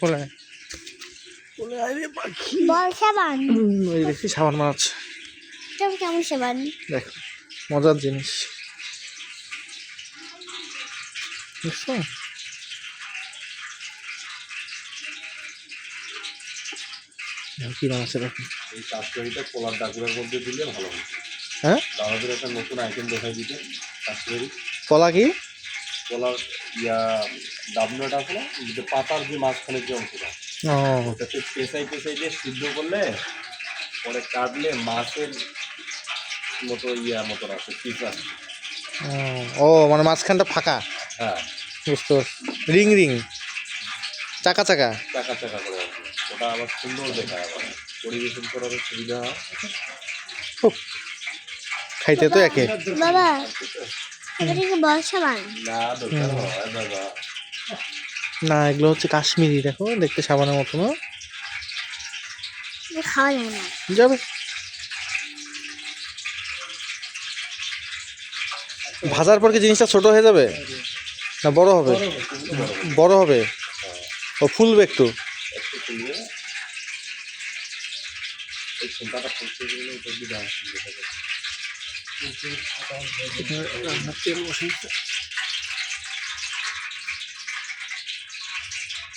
কোলে বল সাবান। ওই দেখি সাবান বানাচ্ছে। কেমন সাবান দেখ, মজার জিনিস বুঝছো? কি বানাচ্ছে দেখো। এই কাশ্মীরিটা পোলার ডাকুরের মধ্যে দিলে ভালো হয়। হ্যাঁ, দাদাদের একটা নতুন আইটেম দেখাই দিতে। কাশ্মীরি কলা কি পোলার ডাবনাটা আছে না, যে পাতার যে মাঝখানের যে অংশটা, ও ওটাতে পেঁচাই দিয়ে সিদ্ধ করলে পরে কাটলে মাছের মতো মতন আছে পিস আছে। ও মানে মাঝখানটা ফাঁকা, হ্যাঁ, বুঝতে পারছি। রিং রিং চাকা চাকা। চাকা চাকা করে আছে। ওটা আবার সুন্দর দেখায়, আবার পরিবেশন করার সুবিধা হয়। উফ, খাইতে তো একে। বাবা এটা কি বল সাবান? না দরকার হয় দাদা। না, এগুলো হচ্ছে কাশ্মীরি, দেখো দেখতে সাবানের মতো না, খাওয়া যায় না। যাবে। ভাজার পর কি জিনিসটা ছোট হয়ে যাবে না বড় হবে? বড় হবে, ও ফুলবে একটু। একটু খুলিয়ে এই চিন্তাটা ফুলতে গেলে এটা দিয়ে দেখা যাচ্ছে। তেল বসে